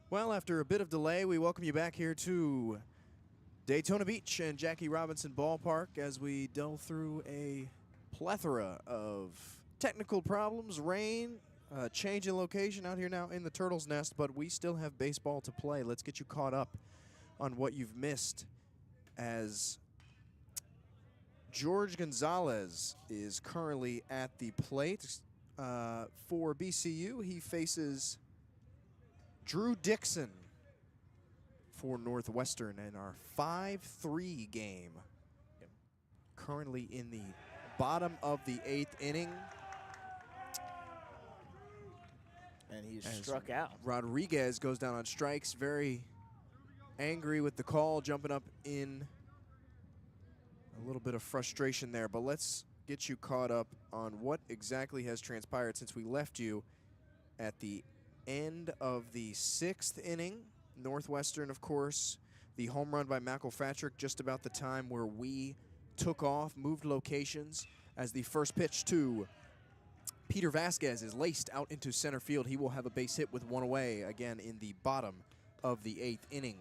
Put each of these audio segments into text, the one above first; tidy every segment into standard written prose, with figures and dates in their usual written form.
Well, after a bit of delay, we welcome you back here to Daytona Beach and Jackie Robinson Ballpark as we delve through a plethora of technical problems, rain, change in location out here now in the Turtle's Nest, but we still have baseball to play. Let's get you caught up on what you've missed as George Gonzalez is currently at the plate for BCU. He faces Drew Dixon for Northwestern in our 5-3 game. Currently in the bottom of the 8th inning. And he's struck out. Rodriguez goes down on strikes, very angry with the call, jumping up in a little bit of frustration there. But let's get you caught up on what exactly has transpired since we left you at the end of the 6th inning. Northwestern, of course, the home run by McElpatrick just about the time where we took off, moved locations, as the first pitch to Peter Vasquez is laced out into center field. He will have a base hit with one away, again in the bottom of the 8th inning.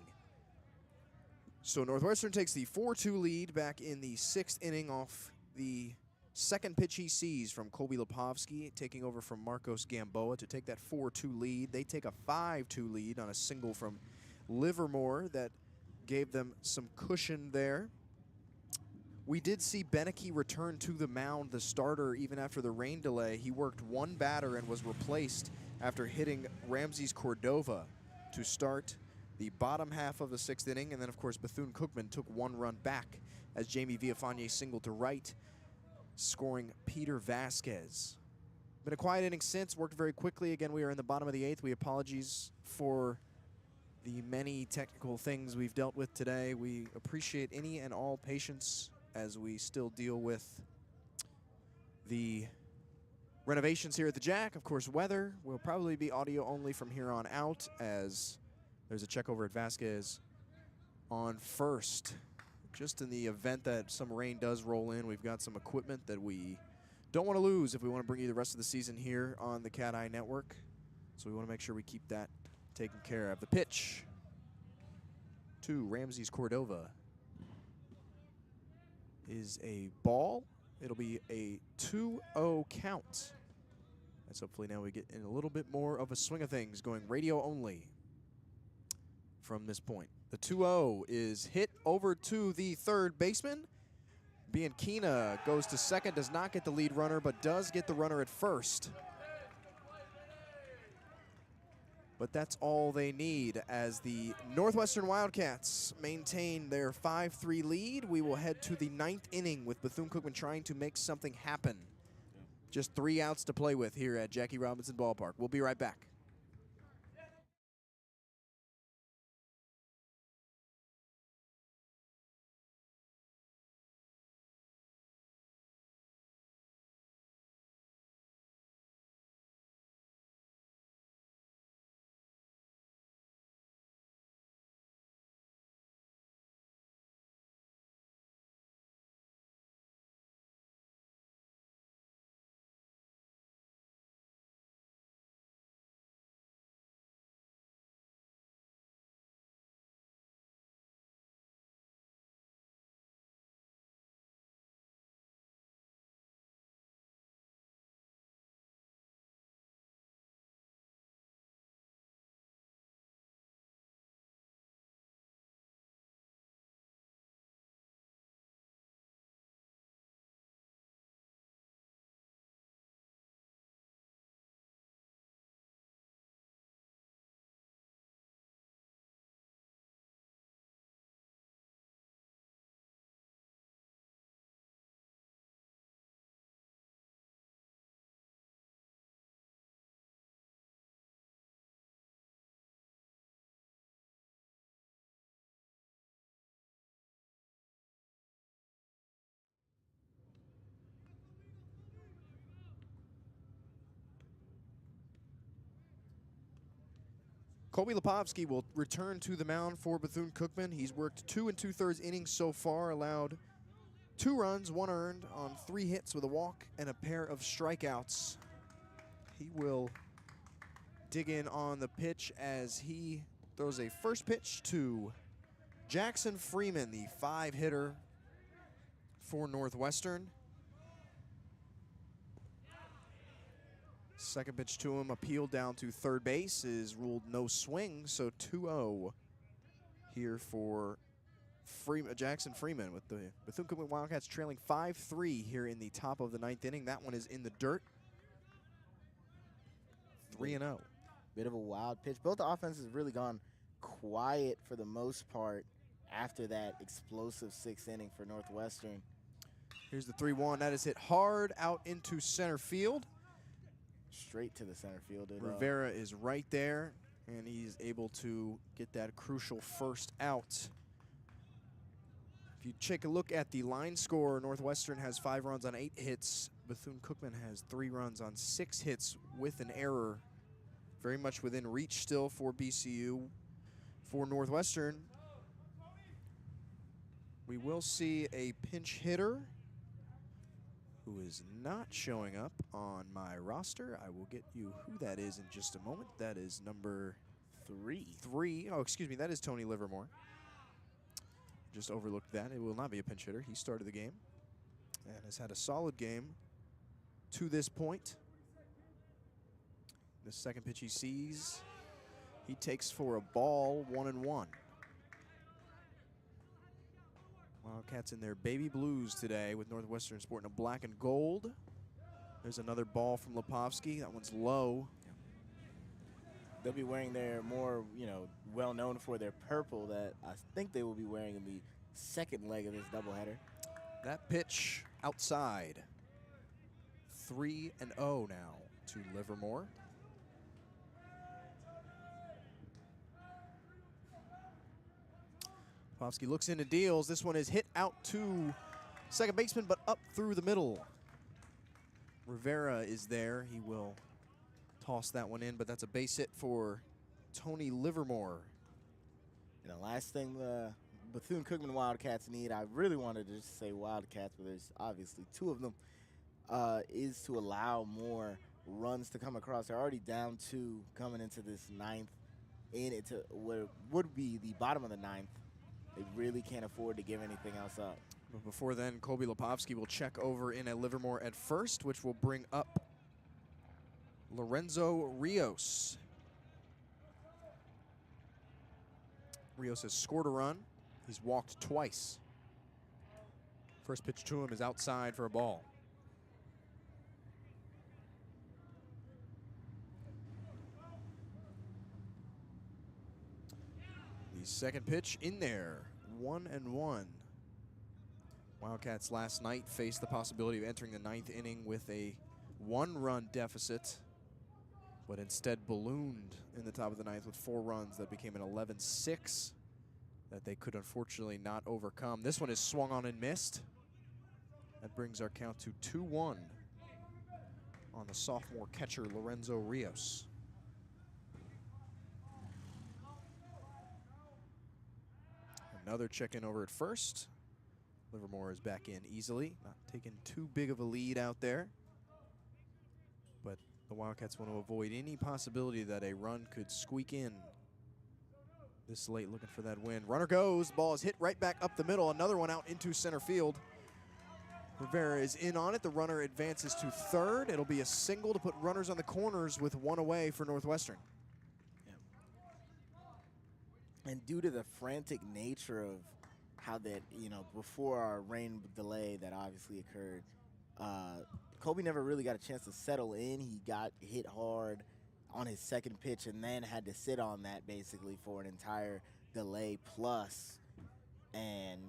So Northwestern takes the 4-2 lead back in the 6th inning off the second pitch he sees from Colby Lipovsky, taking over from Marcos Gamboa to take that 4-2 lead. They take a 5-2 lead on a single from Livermore that gave them some cushion there. We did see Beneke return to the mound, the starter, even after the rain delay. He worked one batter and was replaced after hitting Ramses Cordova to start the bottom half of the 6th inning. And then, of course, Bethune-Cookman took one run back as Jamie Villafane singled to right, scoring Peter Vasquez. Been a quiet inning since, worked very quickly. Again, we are in the bottom of the 8th. We apologize for the many technical things we've dealt with today. We appreciate any and all patience as we still deal with the renovations here at the Jack. Of course, weather will probably be audio only from here on out, as there's a check over at Vasquez on first. Just in the event that some rain does roll in, we've got some equipment that we don't want to lose if we want to bring you the rest of the season here on the CatEye Network. So we want to make sure we keep that taken care of. The pitch to Ramses Cordova is a ball. It'll be a 2-0 count. As hopefully now we get in a little bit more of a swing of things, going radio only from this point. The 2-0 is hit over to the third baseman. Bianchina goes to second, does not get the lead runner, but does get the runner at first. But that's all they need as the Northwestern Wildcats maintain their 5-3 lead. We will head to the 9th inning with Bethune-Cookman trying to make something happen. Just 3 outs to play with here at Jackie Robinson Ballpark. We'll be right back. Colby Lipovsky will return to the mound for Bethune-Cookman. He's worked 2 2/3 innings so far, allowed 2 runs, 1 earned on 3 hits with a walk and a pair of strikeouts. He will dig in on the pitch as he throws a first pitch to Jackson Freeman, the 5-hitter for Northwestern. Second pitch to him, appealed down to third base, is ruled no swing, so 2-0 here for Jackson Freeman, with the Bethune-Cookman Wildcats trailing 5-3 here in the top of the 9th inning. That one is in the dirt. 3-0. Bit of a wild pitch. Both offenses have really gone quiet for the most part after that explosive 6th inning for Northwestern. Here's the 3-1. That is hit hard out into center field. Straight to the center fielder. Rivera is right there, and he's able to get that crucial first out. If you take a look at the line score, Northwestern has 5 runs on 8 hits. Bethune-Cookman has 3 runs on 6 hits with an error. Very much within reach still for BCU. For Northwestern, we will see a pinch hitter who is not showing up on my roster. I will get you who that is in just a moment. That is number 3. Oh, excuse me, that is Tony Livermore. Just overlooked that. It will not be a pinch hitter. He started the game and has had a solid game to this point. The second pitch he sees, he takes for a ball, 1-1. Wildcats in their baby blues today, with Northwestern sporting a black and gold. There's another ball from Lipovsky. That one's low. They'll be wearing their more, well known for their purple that I think they will be wearing in the second leg of this doubleheader. That pitch outside. 3-0 now to Livermore. Lipovsky looks into deals. This one is hit out to second baseman, but up through the middle. Rivera is there. He will toss that one in, but that's a base hit for Tony Livermore. And the last thing the Bethune-Cookman Wildcats need, I really wanted to just say Wildcats, but there's obviously 2 of them, is to allow more runs to come across. They're already down 2 coming into this 9th inning, to what would be the bottom of the 9th. They really can't afford to give anything else up. But before then, Colby Lipovsky will check over in at Livermore at first, which will bring up Lorenzo Rios. Rios has scored a run. He's walked twice. First pitch to him is outside for a ball. The second pitch in there, 1-1. Wildcats last night faced the possibility of entering the 9th inning with a 1-run deficit, but instead ballooned in the top of the 9th with 4 runs that became an 11-6 that they could unfortunately not overcome. This one is swung on and missed. That brings our count to 2-1 on the sophomore catcher, Lorenzo Rios. Another check-in over at first. Livermore is back in easily, not taking too big of a lead out there. But the Wildcats want to avoid any possibility that a run could squeak in this late, looking for that win. Runner goes, ball is hit right back up the middle. Another one out into center field. Rivera is in on it. The runner advances to third. It'll be a single to put runners on the corners with 1 away for Northwestern. And due to the frantic nature of how that, before our rain delay that obviously occurred, Colby never really got a chance to settle in. He got hit hard on his second pitch and then had to sit on that basically for an entire delay plus, and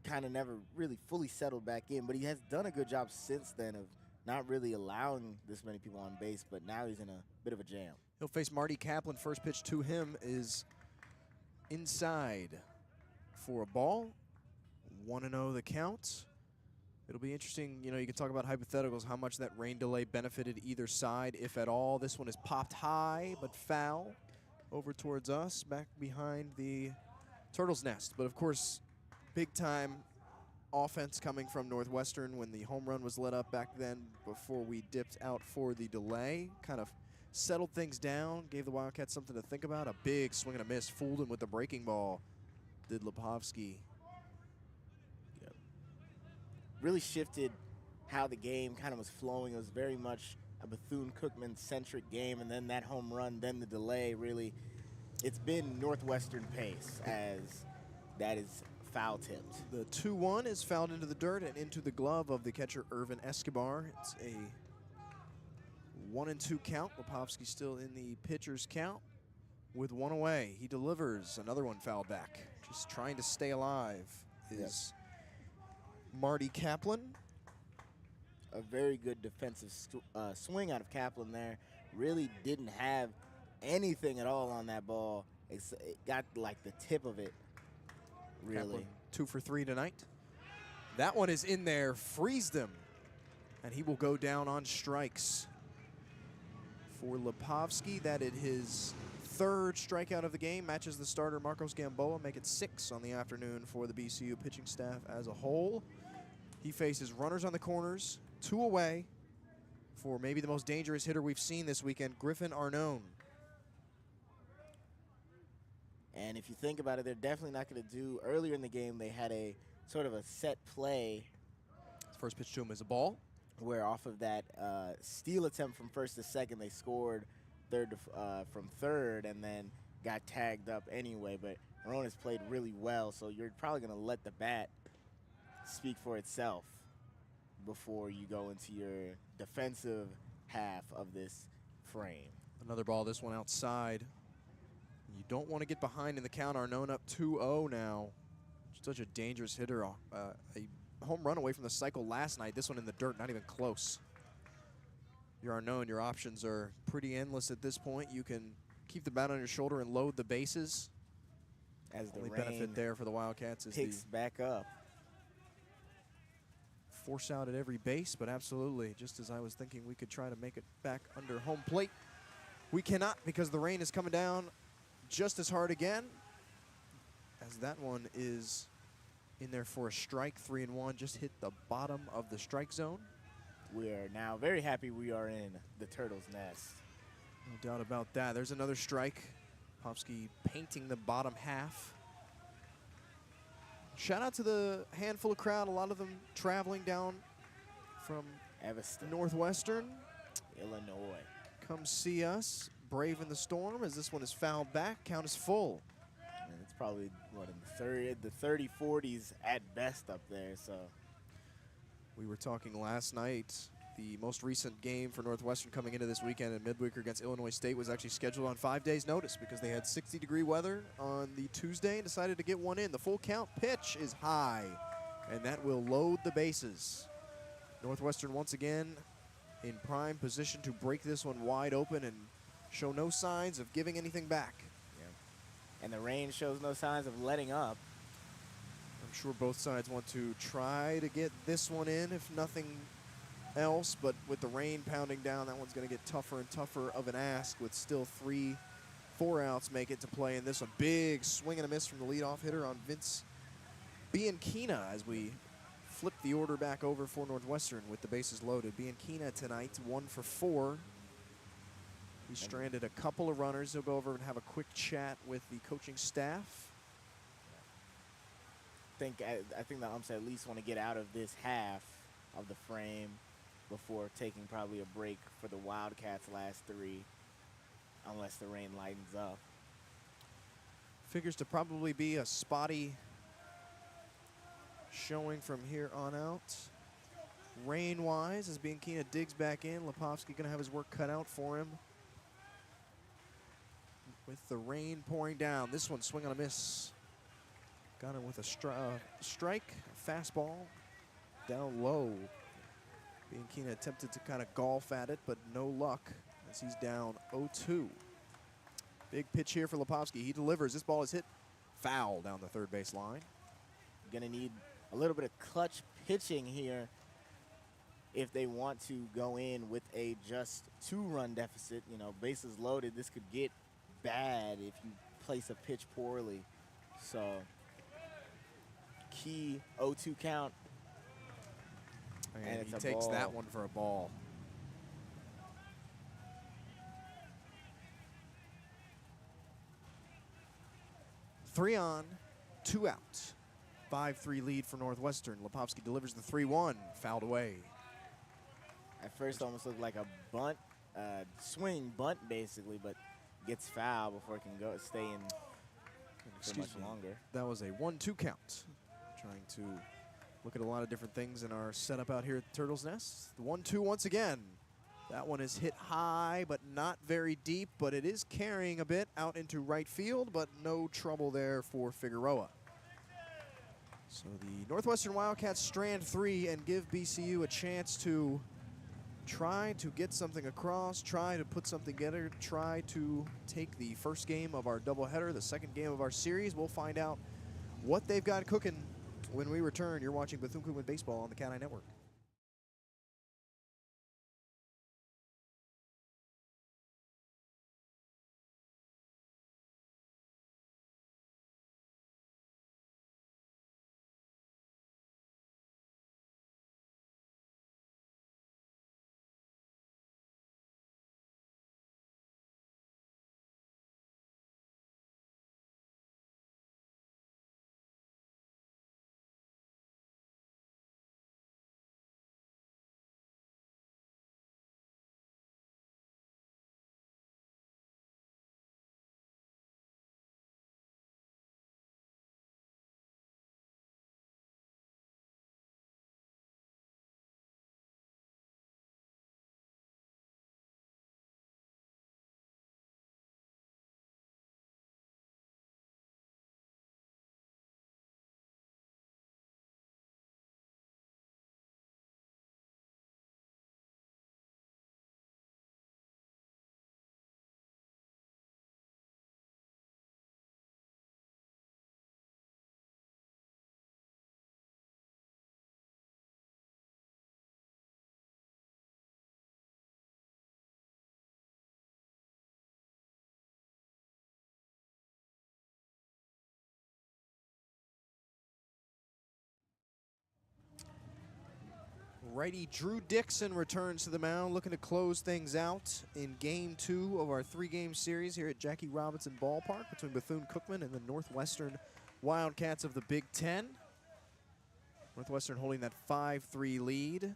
kind of never really fully settled back in. But he has done a good job since then of not really allowing this many people on base, but now he's in a bit of a jam. He'll face Marty Kaplan. First pitch to him is inside for a ball. 1-0 the count. It'll be interesting, you can talk about hypotheticals, how much that rain delay benefited either side, if at all. This one is popped high, but foul over towards us, back behind the Turtle's Nest. But of course, big time offense coming from Northwestern when the home run was let up back then before we dipped out for the delay. Kind of settled things down, gave the Wildcats something to think about. A big swing and a miss, fooled him with the breaking ball, did Lepovsky. Yep. Really shifted how the game kind of was flowing. It was very much a Bethune-Cookman centric game, and then that home run, then the delay, really, it's been Northwestern pace as that is foul tipped. The 2-1 is fouled into the dirt and into the glove of the catcher, Irvin Escobar. It's a 1-2 count. Lepovsky still in the pitcher's count with one away. He delivers another one fouled back. Just trying to stay alive is Marty Kaplan. A very good defensive swing out of Kaplan there. Really didn't have anything at all on that ball. It got like the tip of it, really. Kaplan 2 for 3 tonight. That one is in there, freezed him, and he will go down on strikes. For Lepovsky, that is his 3rd strikeout of the game, matches the starter Marcos Gamboa, make it 6 on the afternoon for the BCU pitching staff as a whole. He faces runners on the corners, 2 away for maybe the most dangerous hitter we've seen this weekend, Griffin Arnone. And if you think about it, they're definitely not going to do, earlier in the game, they had a sort of a set play. First pitch to him is a ball. Where off of that steal attempt from first to second, they scored from third and then got tagged up anyway. But Arnone has played really well, so you're probably going to let the bat speak for itself before you go into your defensive half of this frame. Another ball, this one outside. You don't want to get behind in the count. Arnone up 2-0 now. Such a dangerous hitter. A home run away from the cycle last night. This one in the dirt, not even close. You're Arnone, your options are pretty endless at this point. You can keep the bat on your shoulder and load the bases. As the only rain benefit there for the Wildcats is picks back up. Force out at every base, but absolutely, just as I was thinking we could try to make it back under home plate. We cannot because the rain is coming down just as hard again, as that one is in there for a strike. 3-1, just hit the bottom of the strike zone. We are now very happy we are in the turtle's nest. No doubt about that. There's another strike. Lepovsky painting the bottom half. Shout out to the handful of crowd, a lot of them traveling down from Evanston, Northwestern. Illinois. Come see us, braving the storm, as this one is fouled back. Count is full. And it's probably, what, in the 30, 40s at best up there, so. We were talking last night, the most recent game for Northwestern coming into this weekend in midweeker against Illinois State was actually scheduled on 5 days' notice because they had 60-degree weather on the Tuesday and decided to get one in. The full count pitch is high, and that will load the bases. Northwestern once again in prime position to break this one wide open and show no signs of giving anything back. Yeah. And the rain shows no signs of letting up. I'm sure both sides want to try to get this one in, if nothing else, but with the rain pounding down, that one's going to get tougher and tougher of an ask, with still 3-4 outs make it to play in this one. Big swing and a miss from the leadoff hitter on Vince Bianchina as we flip the order back over for Northwestern with the bases loaded. Bianchina tonight 1 for 4. He stranded a couple of runners. He'll go over and have a quick chat with the coaching staff. I think the umps at least want to get out of this half of the frame before taking probably a break for the Wildcats' last 3, unless the rain lightens up. Figures to probably be a spotty showing from here on out. Rain-wise, as Bianchina digs back in, Lepovsky going to have his work cut out for him. With the rain pouring down, this one swing on a miss. Got him with a strike, a fastball, down low. Bianchina attempted to kind of golf at it, but no luck as he's down 0-2. Big pitch here for Lepovsky. He delivers. This ball is hit foul down the third base line. Going to need a little bit of clutch pitching here if they want to go in with a just 2-run deficit. You know, bases loaded. This could get bad if you place a pitch poorly. So, key 0-2 count. And he takes that one for a ball. 3 on, 2 out. 5-3 lead for Northwestern. Lepovsky delivers the 3-1, fouled away. At first, almost looked like a bunt, swing bunt basically, but gets fouled before it can go stay in for much longer. That was a 1-2 count. Trying to look at a lot of different things in our setup out here at the Turtle's Nest. The 1-2 once again. That one is hit high, but not very deep, but it is carrying a bit out into right field, but no trouble there for Figueroa. So the Northwestern Wildcats strand 3 and give BCU a chance to try to get something across, try to put something together, try to take the first game of our doubleheader, the second game of our series. We'll find out what they've got cooking when we return. You're watching Bethune-Cookman Baseball on the CatEye Network. Righty Drew Dixon returns to the mound, looking to close things out in Game 2 of our 3-game series here at Jackie Robinson Ballpark between Bethune-Cookman and the Northwestern Wildcats of the Big Ten. Northwestern holding that 5-3 lead. And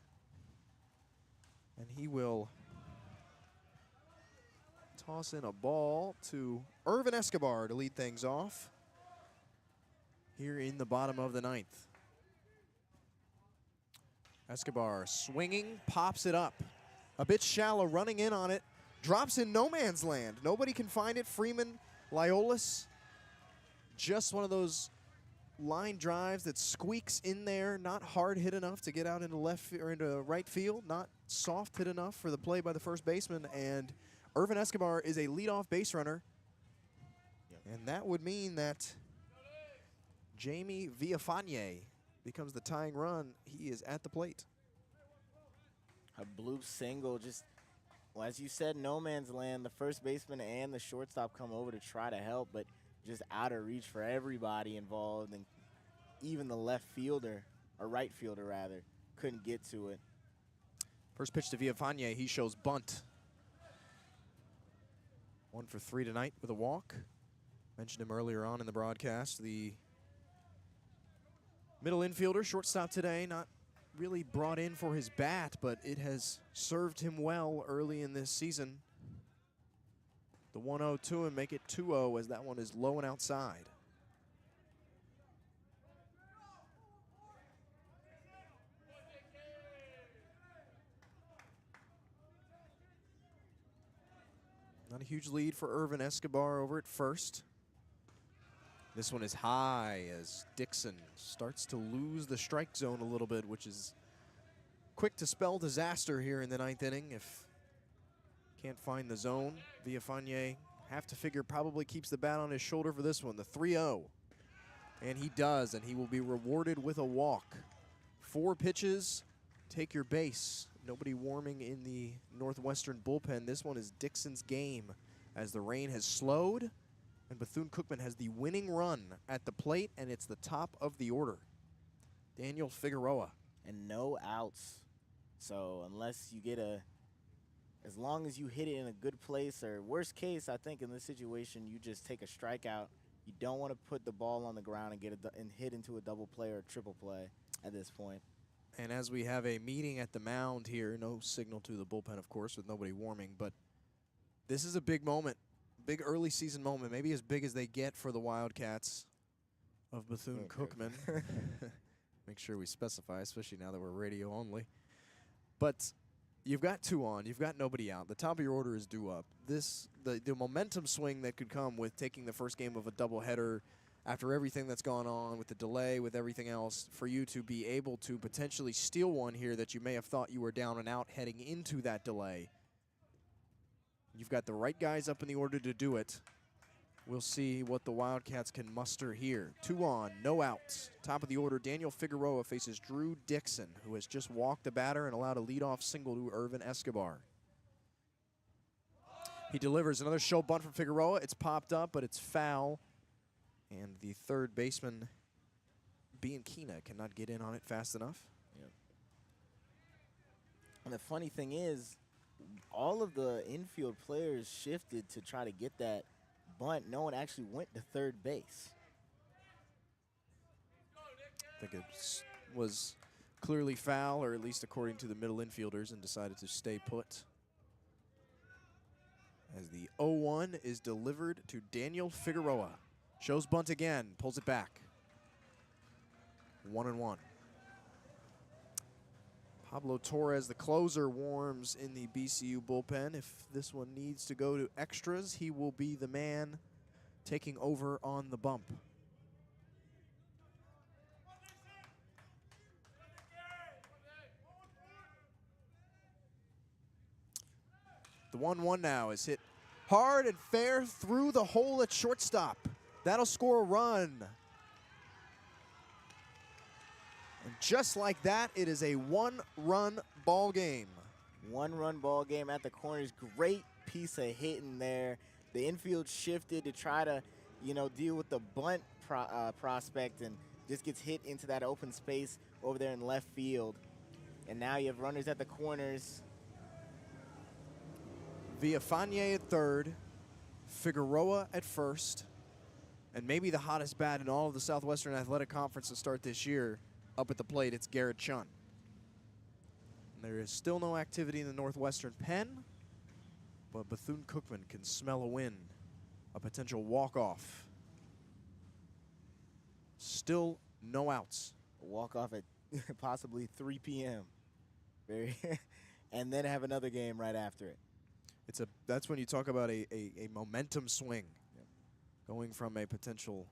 he will toss in a ball to Irvin Escobar to lead things off here in the bottom of the 9th. Escobar swinging, pops it up. A bit shallow, running in on it. Drops in no man's land. Nobody can find it. Freeman, Liolis. Just one of those line drives that squeaks in there. Not hard hit enough to get out into left or into right field. Not soft hit enough for the play by the first baseman. And Irvin Escobar is a leadoff base runner. And that would mean that Jamie Villafane becomes the tying run. He is at the plate. A blue single, just, well, as you said, no man's land. The first baseman and the shortstop come over to try to help, but just out of reach for everybody involved, and even the left fielder, or right fielder rather, couldn't get to it. First pitch to Villafane, he shows bunt. 1 for 3 tonight with a walk. Mentioned him earlier on in the broadcast. The middle infielder, shortstop today, not really brought in for his bat, but it has served him well early in this season. The 1-0 to him, make it 2-0 as that one is low and outside. Not a huge lead for Irvin Escobar over at first. This one is high as Dixon starts to lose the strike zone a little bit, which is quick to spell disaster here in the 9th inning. If can't find the zone, Villafane, have to figure, probably keeps the bat on his shoulder for this one, the 3-0. And he does, and he will be rewarded with a walk. 4 pitches, take your base. Nobody warming in the Northwestern bullpen. This one is Dixon's game as the rain has slowed. And Bethune-Cookman has the winning run at the plate, and it's the top of the order. Daniel Figueroa. And no outs. So unless you get as long as you hit it in a good place, or worst case, I think in this situation, you just take a strikeout You don't want to put the ball on the ground and and hit into a double play or a triple play at this point. And as we have a meeting at the mound here, no signal to the bullpen, of course, with nobody warming, but this is a big moment, big early season moment, maybe as big as they get for the Wildcats of Bethune-Cookman. Make sure we specify, especially now that we're radio only. But you've got 2 on, you've got nobody out. The top of your order is due up. The momentum swing that could come with taking the first game of a doubleheader after everything that's gone on with the delay, with everything else, for you to be able to potentially steal one here that you may have thought you were down and out heading into that delay. You've got the right guys up in the order to do it. We'll see what the Wildcats can muster here. 2 on, no outs. Top of the order, Daniel Figueroa faces Drew Dixon, who has just walked the batter and allowed a leadoff single to Irvin Escobar. He delivers another show bunt from Figueroa. It's popped up, but it's foul. And the third baseman, Bianchina, cannot get in on it fast enough. Yep. And the funny thing is, all of the infield players shifted to try to get that bunt. No one actually went to third base. I think it was clearly foul, or at least according to the middle infielders, and decided to stay put. As the 0-1 is delivered to Daniel Figueroa. Shows bunt again, pulls it back. 1-1. Pablo Torres, the closer, warms in the BCU bullpen. If this one needs to go to extras, he will be the man taking over on the bump. The 1-1 now is hit hard and fair through the hole at shortstop. That'll score a run. And just like that, it is a 1-run ball game. 1-run ball game at the corners. Great piece of hitting there. The infield shifted to try to, deal with the bunt prospect, and just gets hit into that open space over there in left field. And now you have runners at the corners. Villafane at third, Figueroa at first, and maybe the hottest bat in all of the Southwestern Athletic Conference to start this year. Up at the plate, it's Garrett Chun. There is still no activity in the Northwestern pen, but Bethune-Cookman can smell a win, a potential walk-off. Still no outs. A walk-off at possibly 3 p.m. And then have another game right after it. That's when you talk about a momentum swing. Yep. Going from a potential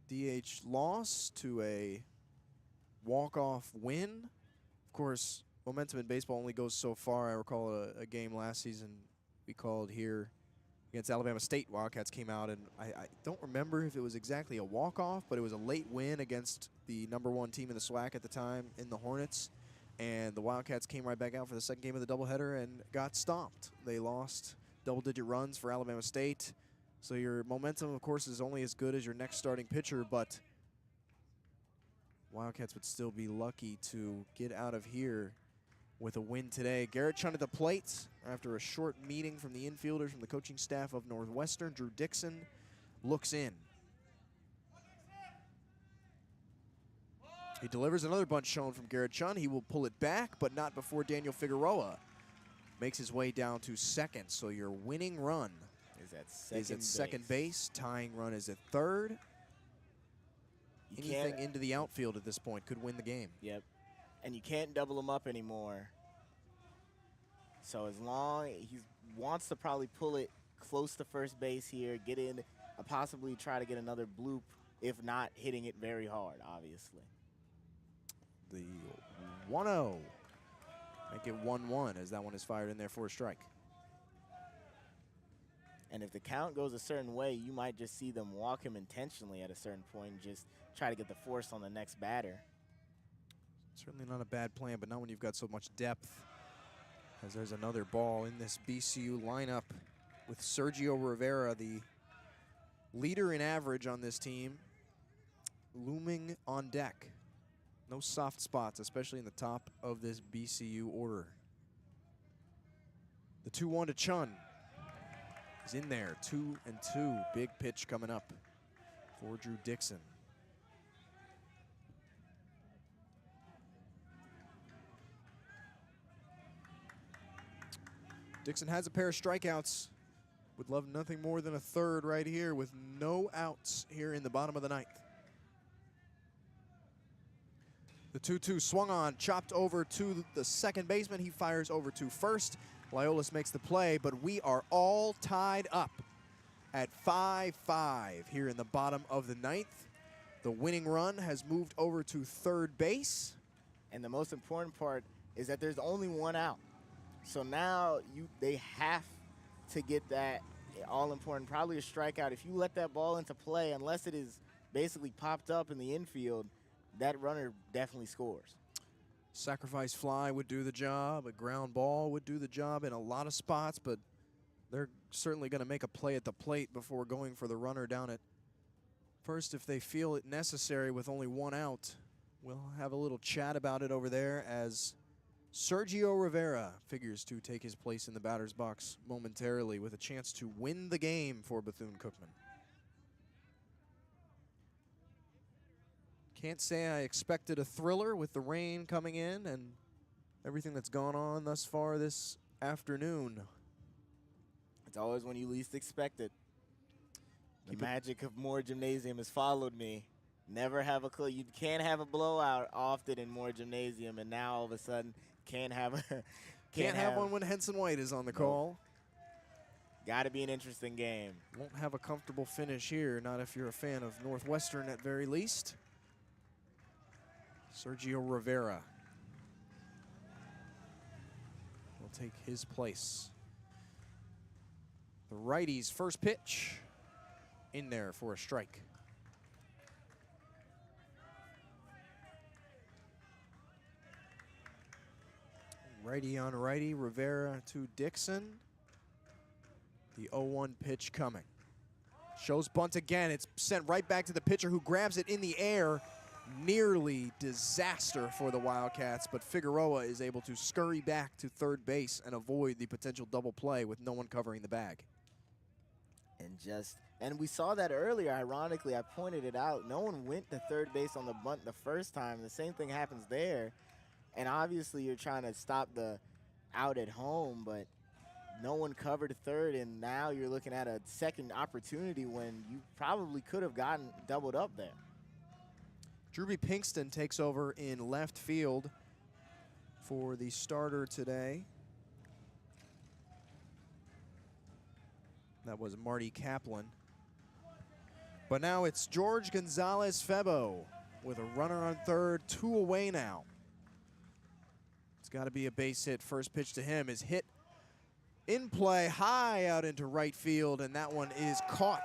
DH loss to a walk-off win. Of course, momentum in baseball only goes so far. I recall a game last season we called here against Alabama State. Wildcats came out, and I don't remember if it was exactly a walk-off, but it was a late win against the #1 team in the SWAC at the time in the Hornets. And the Wildcats came right back out for the second game of the doubleheader and got stomped. They lost double-digit runs for Alabama State. So your momentum, of course, is only as good as your next starting pitcher, but Wildcats would still be lucky to get out of here with a win today. Garrett Chun at the plate after a short meeting from the infielders from the coaching staff of Northwestern. Drew Dixon looks in. He delivers another bunt shown from Garrett Chun. He will pull it back, but not before Daniel Figueroa makes his way down to second. So your winning run is at second base. Tying run is at third. Anything into the outfield at this point could win the game. Yep. And you can't double him up anymore. So as long he wants to probably pull it close to first base here, get in, possibly try to get another bloop, if not hitting it very hard, obviously. The 1-0. Make it 1-1 as that one is fired in there for a strike. And if the count goes a certain way, you might just see them walk him intentionally at a certain point and just try to get the force on the next batter. Certainly not a bad plan, but not when you've got so much depth. As there's another ball in this BCU lineup with Sergio Rivera, the leader in average on this team, looming on deck. No soft spots, especially in the top of this BCU order. The 2-1 to Chun is in there. 2-2. Big pitch coming up. for Drew Dixon. Dixon has a pair of strikeouts. Would love nothing more than a third right here with no outs here in the bottom of the ninth. The 2-2 swung on, chopped over to the second baseman. He fires over to first. Liolis makes the play, but we are all tied up at 5-5 here in the bottom of the ninth. The winning run has moved over to third base. And the most important part is that there's only one out. So now they have to get that all-important, probably a strikeout. If you let that ball into play, unless it is basically popped up in the infield, that runner definitely scores. Sacrifice fly would do the job. A ground ball would do the job in a lot of spots, but they're certainly going to make a play at the plate before going for the runner down at first if they feel it necessary with only one out. We'll have a little chat about it over there as Sergio Rivera figures to take his place in the batter's box momentarily with a chance to win the game for Bethune-Cookman. Can't say I expected a thriller with the rain coming in and everything that's gone on thus far this afternoon. It's always when you least expect it. The magic of Moore Gymnasium has followed me. Never have a clue. You can't have a blowout often in Moore Gymnasium, and now all of a sudden can't have a can't have one when Henson White is on the call. Got to be an interesting game. Won't have a comfortable finish here, not if you're a fan of Northwestern at very least. Sergio Rivera will take his place. The righty's first pitch in there for a strike. Righty on righty, Rivera to Dixon. The 0-1 pitch coming. Shows bunt again. It's sent right back to the pitcher who grabs it in the air. Nearly disaster for the Wildcats, but Figueroa is able to scurry back to third base and avoid the potential double play with no one covering the bag. And we saw that earlier, ironically. I pointed it out. No one went to third base on the bunt the first time. The same thing happens there. And obviously you're trying to stop the out at home, but no one covered third, and now you're looking at a second opportunity when you probably could have gotten doubled up there. Drewby Pinkston takes over in left field for the starter today. That was Marty Kaplan. But now it's George Gonzalez-Febo with a runner on third, 2 away now. It's got to be a base hit. First pitch to him is hit in play high out into right field, and that one is caught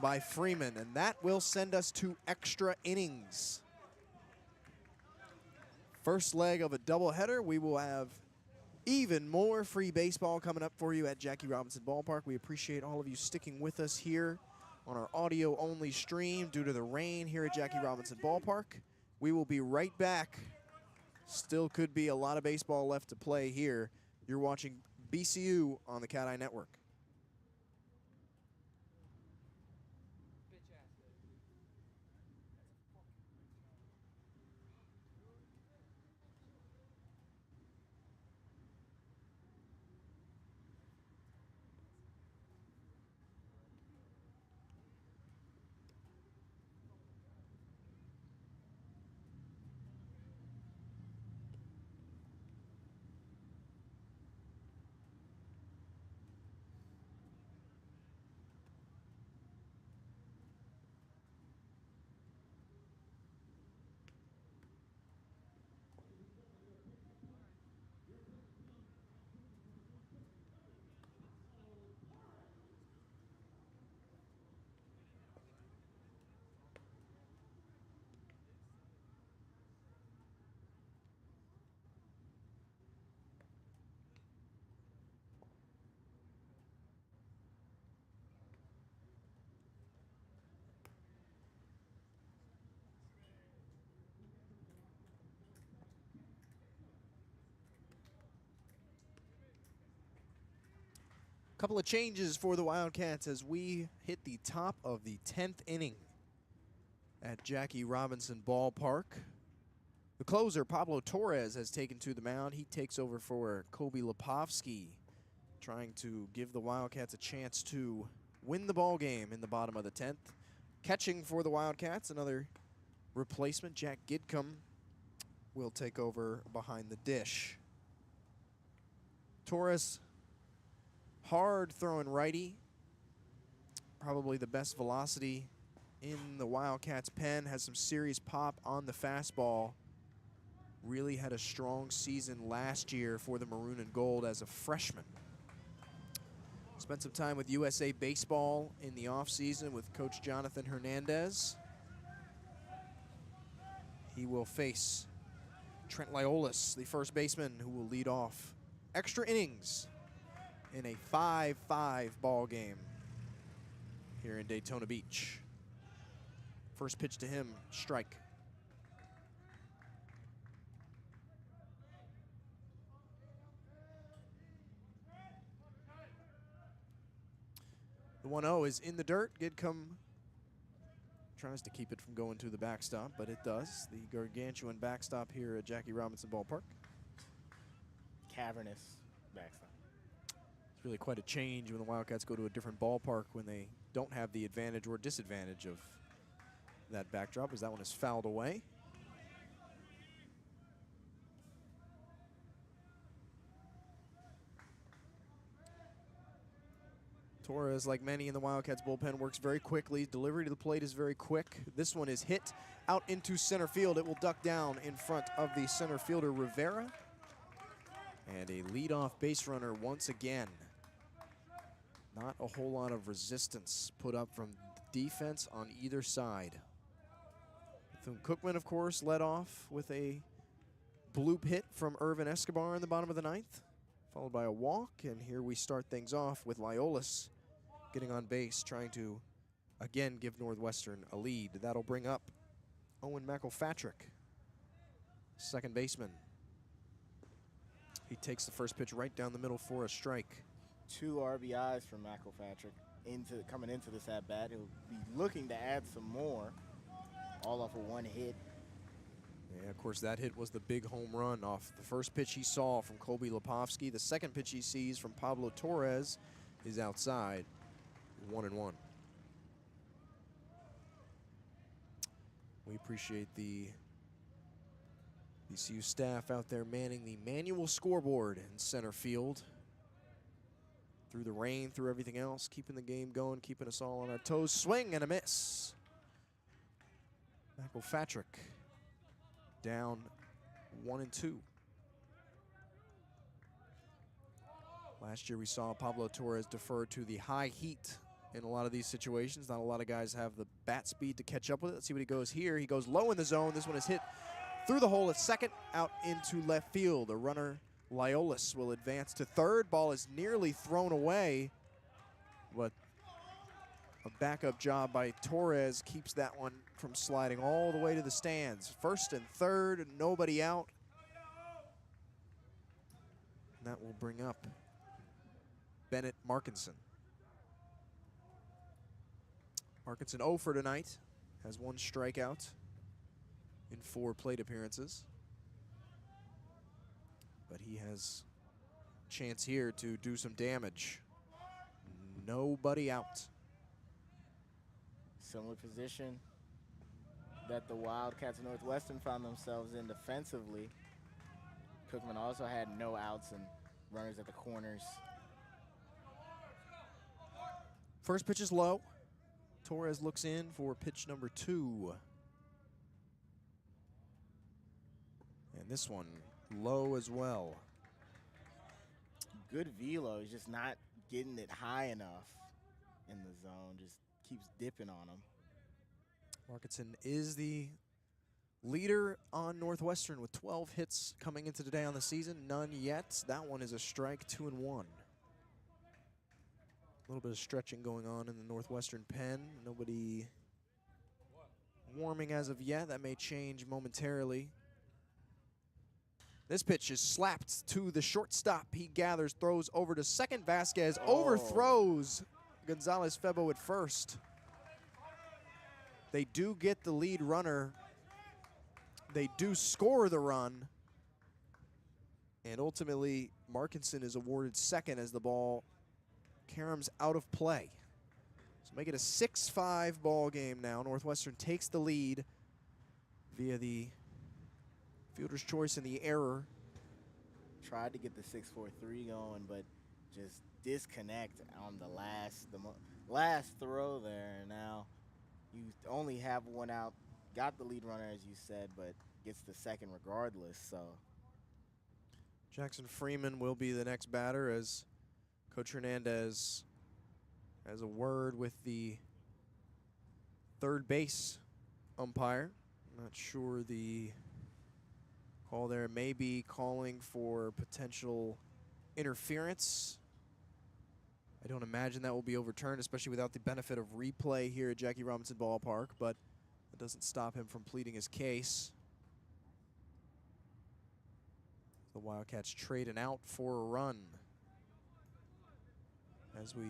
by Freeman, and that will send us to extra innings. First leg of a doubleheader. We will have even more free baseball coming up for you at Jackie Robinson Ballpark. We appreciate all of you sticking with us here on our audio-only stream due to the rain here at Jackie Robinson Ballpark. We will be right back. Still could be a lot of baseball left to play here. You're watching BCU on the CatEye Network. Couple of changes for the Wildcats as we hit the top of the 10th inning at Jackie Robinson Ballpark. The closer, Pablo Torres, has taken to the mound. He takes over for Kobe Lepovsky, trying to give the Wildcats a chance to win the ball game in the bottom of the 10th. Catching for the Wildcats, another replacement, Jack Gidcombe, will take over behind the dish. Torres, hard throwing righty, probably the best velocity in the Wildcats' pen, has some serious pop on the fastball. Really had a strong season last year for the Maroon and Gold as a freshman. Spent some time with USA Baseball in the offseason with Coach Jonathan Hernandez. He will face Trent Liolis, the first baseman, who will lead off extra innings in a 5-5 ball game here in Daytona Beach. First pitch to him, strike. The 1-0 is in the dirt. Gidcombe tries to keep it from going to the backstop, but it does. The gargantuan backstop here at Jackie Robinson Ballpark. Cavernous backstop. It's really quite a change when the Wildcats go to a different ballpark when they don't have the advantage or disadvantage of that backdrop, as that one is fouled away. Torres, like many in the Wildcats bullpen, works very quickly. Delivery to the plate is very quick. This one is hit out into center field. It will duck down in front of the center fielder, Rivera. And a leadoff base runner once again. Not a whole lot of resistance put up from defense on either side. Bethune-Cookman, of course, led off with a bloop hit from Irvin Escobar in the bottom of the 9th, followed by a walk. And here we start things off with Liolis getting on base, trying to, again, give Northwestern a lead. That'll bring up Owen McElfatrick, second baseman. He takes the first pitch right down the middle for a strike. 2 RBIs from McElfatrick coming into this at-bat. He'll be looking to add some more, all off of 1 hit. Yeah, of course, that hit was the big home run off the first pitch he saw from Kobe Lepovsky. The second pitch he sees from Pablo Torres is outside, 1-1. We appreciate the VCU staff out there manning the manual scoreboard in center field. Through the rain, through everything else, keeping the game going, keeping us all on our toes. Swing and a miss. McElfatrick down 1-2. Last year we saw Pablo Torres defer to the high heat in a lot of these situations. Not a lot of guys have the bat speed to catch up with it. Let's see what he goes here. He goes low in the zone. This one is hit through the hole at second, out into left field. A runner, Liolis, will advance to third. Ball is nearly thrown away, but a backup job by Torres keeps that one from sliding all the way to the stands. First and third, nobody out. And that will bring up Bennett Markinson. Markinson 0 for tonight, has 1 strikeout in 4 plate appearances. But he has a chance here to do some damage. Nobody out. Similar position that the Wildcats of Northwestern found themselves in defensively. Cookman also had no outs and runners at the corners. First pitch is low. Torres looks in for pitch number 2. And this one low as well. Good velo, he's just not getting it high enough in the zone, just keeps dipping on him. Markinson is the leader on Northwestern with 12 hits coming into today on the season. None yet. That one is a strike, 2-1. A little bit of stretching going on in the Northwestern pen. Nobody warming as of yet. That may change momentarily. This pitch is slapped to the shortstop. He gathers, throws over to second. Vasquez overthrows Gonzalez Febo at first. They do get the lead runner. They do score the run. And ultimately, Markinson is awarded second as the ball caroms out of play. So make it a 6-5 ball game now. Northwestern takes the lead via the fielder's choice and the error. Tried to get the 6-4-3 going, but just disconnect on the last throw there. Now you only have one out. Got the lead runner, as you said, but gets the second regardless. So Jackson Freeman will be the next batter as Coach Hernandez has a word with the third base umpire. I'm not sure the call there may be calling for potential interference. I don't imagine that will be overturned, especially without the benefit of replay here at Jackie Robinson Ballpark, but that doesn't stop him from pleading his case. The Wildcats trade an out for a run. As we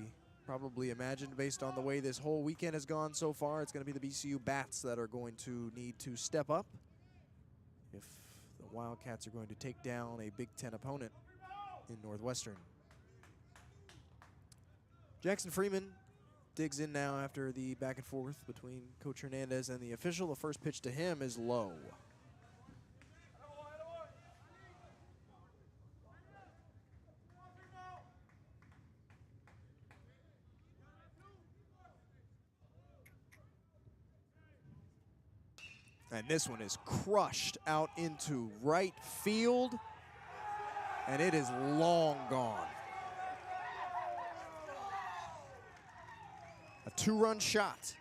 probably imagined based on the way this whole weekend has gone so far, it's going to be the BCU Bats that are going to need to step up if the Wildcats are going to take down a Big Ten opponent in Northwestern. Jackson Freeman digs in now after the back and forth between Coach Hernandez and the official. The first pitch to him is low. And this one is crushed out into right field, and it is long gone. A two-run shot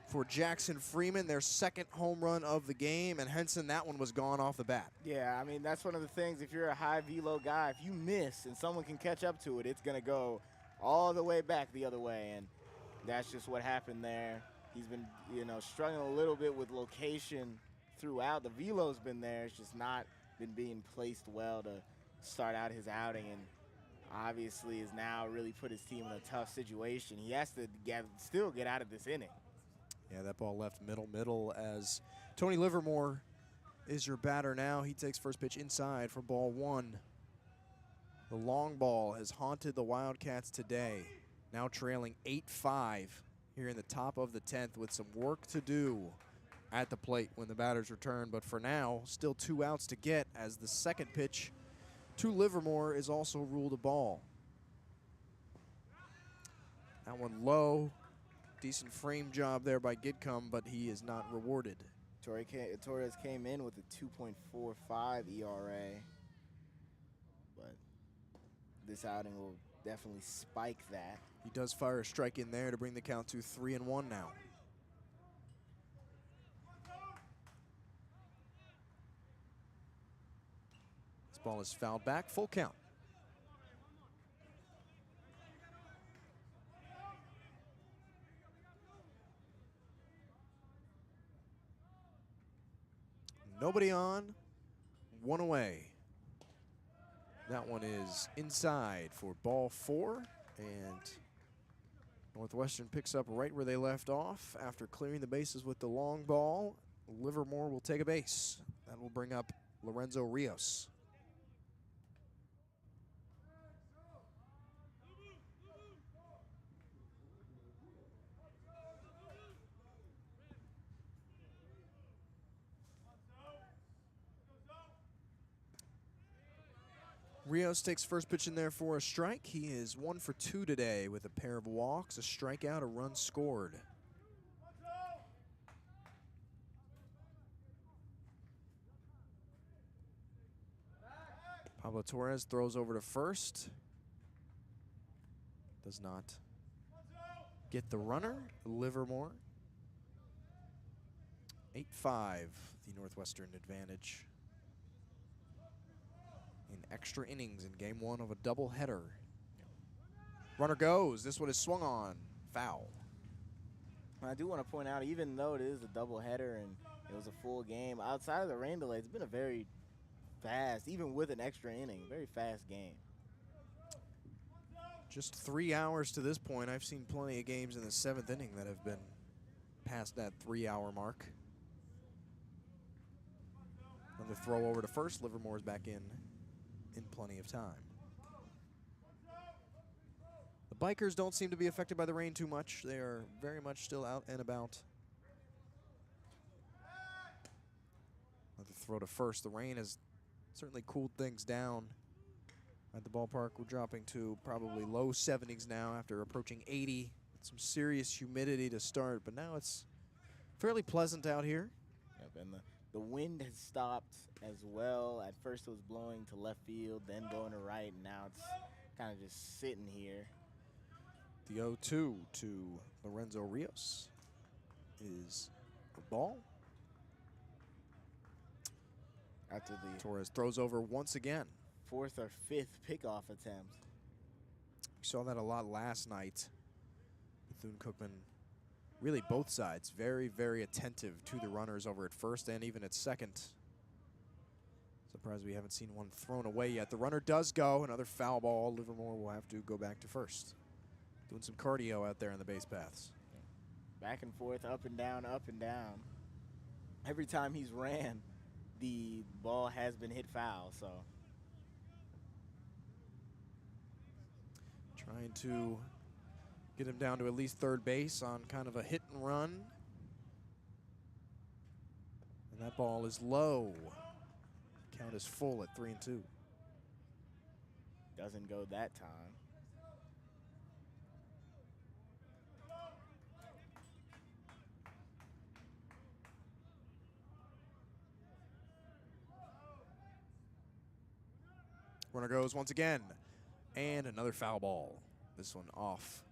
for Jackson Freeman, their second home run of the game, and Henson, that one was gone off the bat. Yeah, I mean, that's one of the things. If you're a high velo guy, if you miss and someone can catch up to it, it's going to go all the way back the other way, and that's just what happened there. He's been, struggling a little bit with location throughout. The velo's been there. It's just not been being placed well to start out his outing, and obviously has now really put his team in a tough situation. He has to still get out of this inning. Yeah, that ball left middle as Tony Livermore is your batter now. He takes first pitch inside for ball one. The long ball has haunted the Wildcats today, now trailing 8-5 here in the top of the 10th with some work to do at the plate when the batters return. But for now, still 2 outs to get as the second pitch to Livermore is also ruled a ball. That one low. Decent frame job there by Gidcombe, but he is not rewarded. Torres came in with a 2.45 ERA, but this outing will definitely spike that. He does fire a strike in there to bring the count to 3-1 now. This ball is fouled back, full count. Nobody on, one away. That one is inside for ball 4, and Northwestern picks up right where they left off after clearing the bases with the long ball. Livermore will take a base. That will bring up Lorenzo Rios. Rios takes first pitch in there for a strike. He is 1 for 2 today with a pair of walks, a strikeout, a run scored. Pablo Torres throws over to first. Does not get the runner. Livermore. 8-5, the Northwestern advantage in extra innings in game 1 of a doubleheader. Runner goes. This one is swung on. Foul. I do want to point out, even though it is a doubleheader and it was a full game, outside of the rain delay, it's been a very fast, even with an extra inning. Very fast game. Just 3 hours to this point. I've seen plenty of games in the 7th inning that have been past that 3-hour mark. Another throw over to first. Livermore's back in plenty of time. The Bikers don't seem to be affected by the rain too much. They are very much still out and about. Another throw to first. The rain has certainly cooled things down at the ballpark. We're dropping to probably low 70s now after approaching 80. Some serious humidity to start, but now it's fairly pleasant out here. Yep, and the wind has stopped as well. At first it was blowing to left field, then going to right, and now it's kind of just sitting here. The 0-2 to Lorenzo Rios is a ball. After the Torres throws over once again. 4th or 5th pickoff attempt. We saw that a lot last night. Bethune-Cookman, really both sides, very, very attentive to the runners over at first and even at second. Surprised we haven't seen one thrown away yet. The runner does go. Another foul ball. Livermore will have to go back to first. Doing some cardio out there on the base paths. Back and forth, up and down, up and down. Every time he's ran, the ball has been hit foul, so. Trying to get him down to at least third base on kind of a hit and run. And that ball is low. Count is full at 3-2. Doesn't go that time. Runner goes once again. And another foul ball. This one off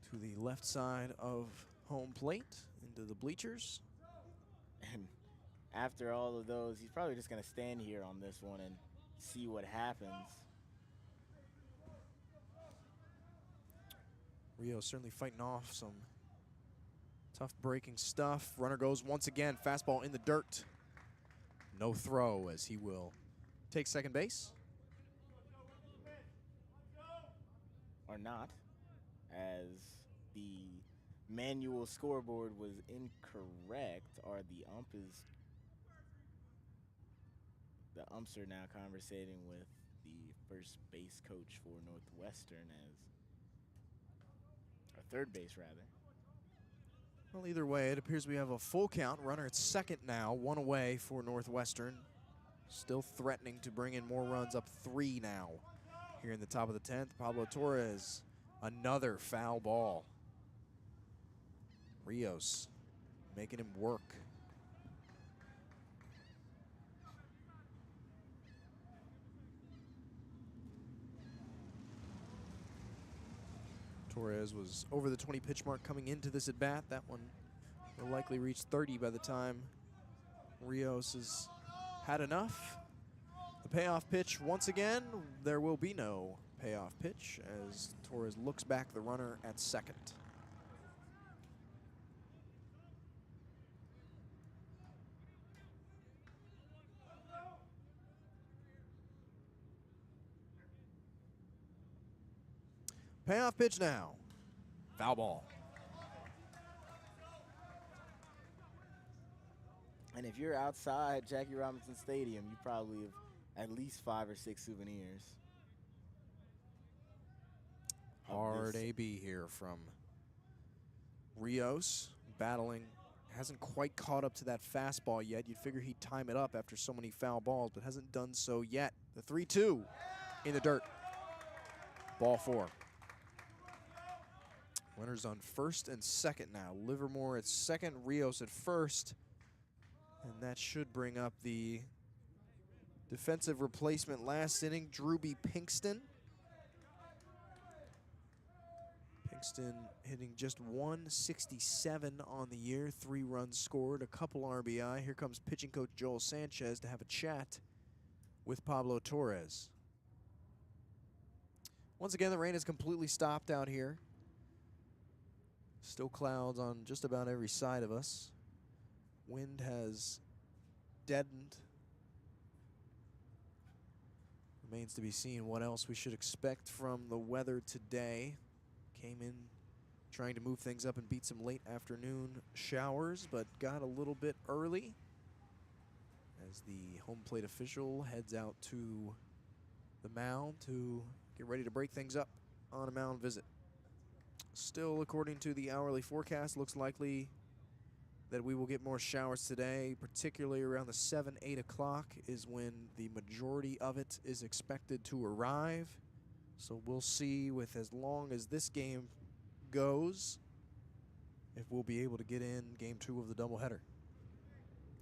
to the left side of home plate into the bleachers. And after all of those, he's probably just going to stand here on this one and see what happens. Rio certainly fighting off some tough breaking stuff. Runner goes once again. Fastball in the dirt. No throw as he will take second base. Or not, as the manual scoreboard was incorrect, or the umps are now conversating with the first base coach for Northwestern, or third base rather. Well, either way, it appears we have a full count. Runner at second now, 1 away for Northwestern. Still threatening to bring in more runs, up 3 now. Here in the top of the 10th, Pablo Torres, another foul ball. Rios making him work. Torres was over the 20 pitch mark coming into this at bat. That one will likely reach 30 by the time Rios has had enough. The payoff pitch once again. There will be no payoff pitch as Torres looks back the runner at second. Payoff pitch now. Foul ball. And if you're outside Jackie Robinson Stadium, you probably have at least 5 or 6 souvenirs. Hard AB here from Rios, battling. Hasn't quite caught up to that fastball yet. You'd figure he'd time it up after so many foul balls, but hasn't done so yet. The 3-2 in the dirt. Ball 4. Runners on first and second now. Livermore at second, Rios at first. And that should bring up the defensive replacement last inning, Drewby Pinkston. Pinkston hitting just 167 on the year, 3 runs scored, a couple RBI. Here comes pitching coach Joel Sanchez to have a chat with Pablo Torres. Once again, the rain has completely stopped out here. Still clouds on just about every side of us. Wind has deadened Remains to be seen what else we should expect from the weather today. Came in trying to move things up and beat some late afternoon showers, but got a little bit early as the home plate official heads out to the mound to get ready to break things up on a mound visit. Still, according to the hourly forecast, looks likely that we will get more showers today, particularly around the 7, 8 o'clock is when the majority of it is expected to arrive. So we'll see with as long as this game goes if we'll be able to get in game 2 of the doubleheader.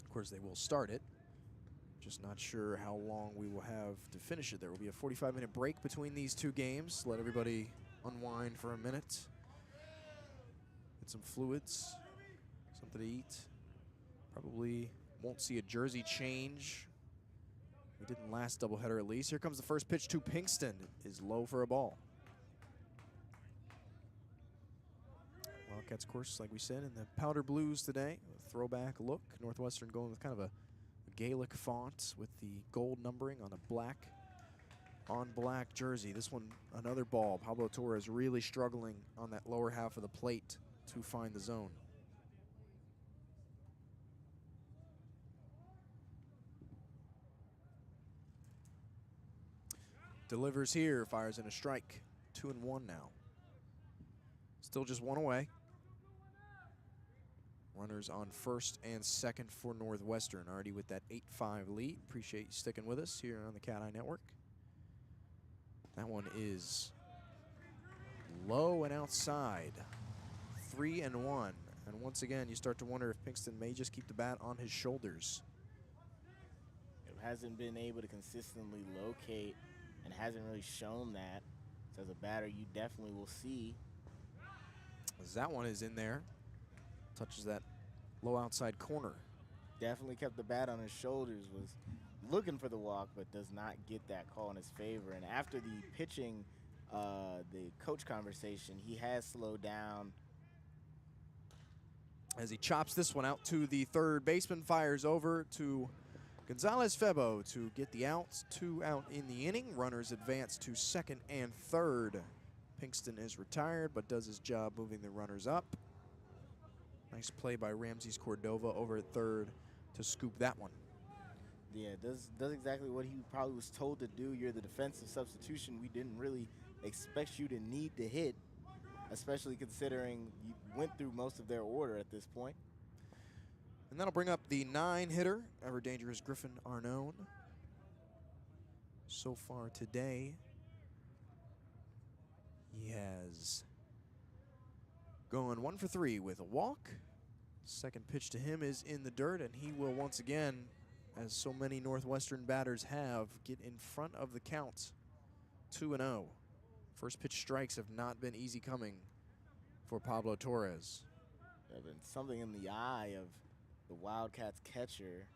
Of course, they will start it. Just not sure how long we will have to finish it. There will be a 45-minute break between these two games. Let everybody unwind for a minute. Get some fluids, something to eat. Probably won't see a jersey change. We didn't last doubleheader at least. Here comes the first pitch to Pinkston. Is low for a ball. Wildcats, of course, like we said, in the powder blues today. A throwback look. Northwestern going with kind of a Gaelic font with the gold numbering on a black on black jersey. This one, another ball. Pablo Torres really struggling on that lower half of the plate to find the zone. Delivers here, fires in a strike. 2-1 now. Still just one away. Runners on first and second for Northwestern, already with that 8-5 lead. Appreciate you sticking with us here on the CatEye Network. That one is low and outside. 3-1. And once again, you start to wonder if Pinkston may just keep the bat on his shoulders. It hasn't been able to consistently locate and hasn't really shown that. So as a batter, you definitely will see. As that one is in there. Touches that low outside corner. Definitely kept the bat on his shoulders, was looking for the walk, but does not get that call in his favor. And after the pitching, the coach conversation, he has slowed down. As he chops this one out to the third baseman, fires over to Gonzalez Febo to get the outs. 2 out in the inning. Runners advance to second and third. Pinkston is retired, but does his job moving the runners up. Nice play by Ramses Cordova over at third to scoop that one. Yeah, does exactly what he probably was told to do. You're the defensive substitution. We didn't really expect you to need to hit, especially considering you went through most of their order at this point. And that'll bring up the 9-hitter, ever dangerous Griffin Arnone. So far today, he has going 1 for 3 with a walk. Second pitch to him is in the dirt, and he will once again, as so many Northwestern batters have, get in front of the count. 2-0. First pitch strikes have not been easy coming for Pablo Torres. There's been something in the eye of the Wildcats catcher.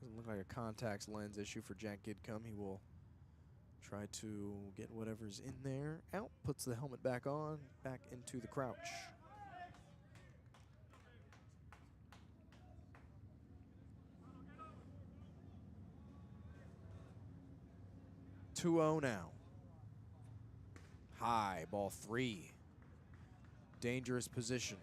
Doesn't look like a contacts lens issue for Jack Gidcombe. He will try to get whatever's in there out, puts the helmet back on, back into the crouch. (2-0) now. High, ball 3. Dangerous position.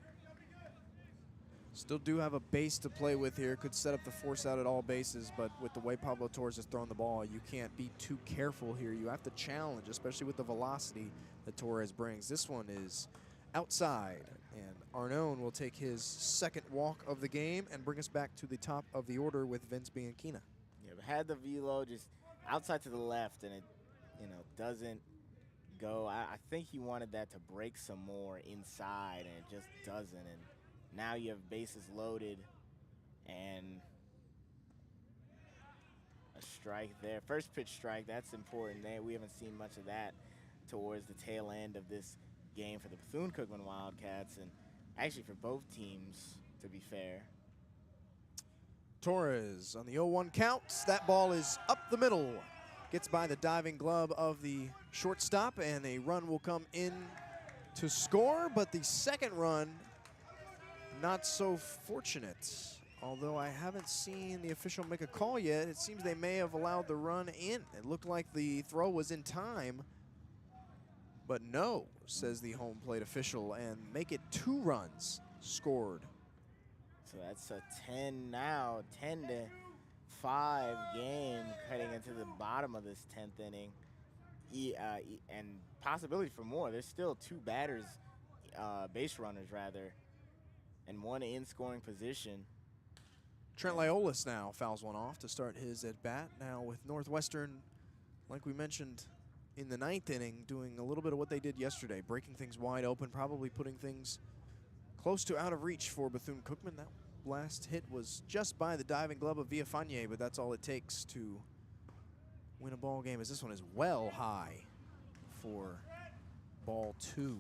Still do have a base to play with here. Could set up the force out at all bases, but with the way Pablo Torres has thrown the ball, you can't be too careful here. You have to challenge, especially with the velocity that Torres brings. This one is outside, and Arnone will take his second walk of the game and bring us back to the top of the order with Vince Bianchina. Yeah, but had the velo just outside to the left, and it, doesn't go. I think he wanted that to break some more inside, and it just doesn't. And now you have bases loaded and a strike there. First pitch strike, that's important there. We haven't seen much of that towards the tail end of this game for the Bethune-Cookman Wildcats, and actually for both teams, to be fair. Torres on the 0-1 count. That ball is up the middle. Gets by the diving glove of the shortstop, and a run will come in to score, but the second run not so fortunate Although I haven't seen the official make a call yet, it seems they may have allowed the run in. It looked like the throw was in time, but no, says the home plate official, and make it 2 runs scored. So that's a 10 now, 10-5 game heading into the bottom of this 10th inning. And possibility for more. There's still 2 batters, base runners rather, and 1 in scoring position. Trent Liolis now fouls one off to start his at-bat. Now with Northwestern, like we mentioned in the 9th inning, doing a little bit of what they did yesterday, breaking things wide open, probably putting things close to out of reach for Bethune-Cookman. That last hit was just by the diving glove of Villafanier, but that's all it takes to win a ball game, as this one is well high for ball 2.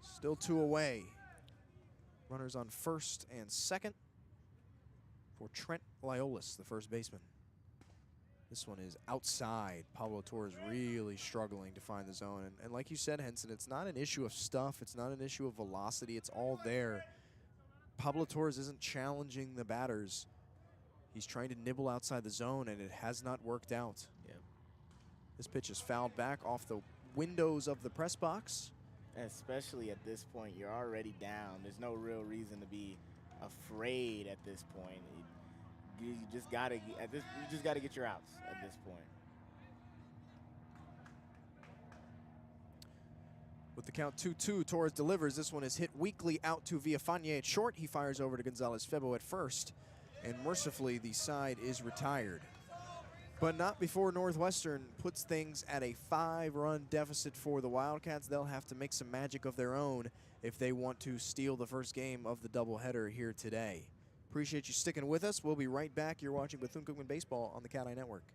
Still 2 away. Runners on first and second for Trent Liolis, the first baseman. This one is outside. Pablo Torres really struggling to find the zone. And like you said, Henson, it's not an issue of stuff. It's not an issue of velocity. It's all there. Pablo Torres isn't challenging the batters. He's trying to nibble outside the zone, and it has not worked out. Yeah. This pitch is fouled back off the windows of the press box. Especially at this point, you're already down. There's no real reason to be afraid at this point. You just gotta get your outs at this point. With the count 2-2, Torres delivers. This one is hit weakly out to Villafanier at short. He fires over to Gonzalez-Febo at first, and mercifully the side is retired. But not before Northwestern puts things at a 5-run deficit for the Wildcats. They'll have to make some magic of their own if they want to steal the first game of the doubleheader here today. Appreciate you sticking with us. We'll be right back. You're watching Bethune-Cookman Baseball on the CatEye Network.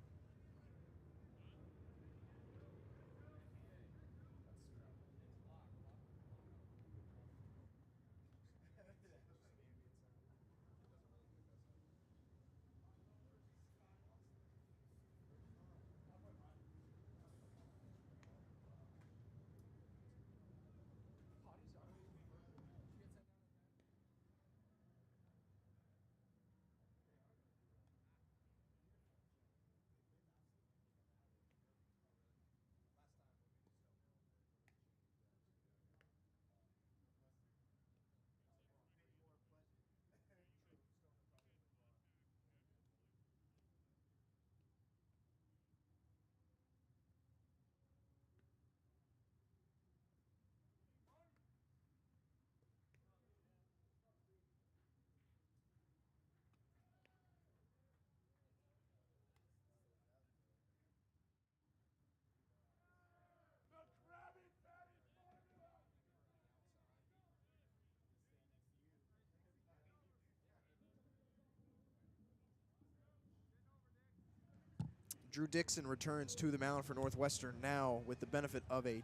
Drew Dixon returns to the mound for Northwestern now with the benefit of a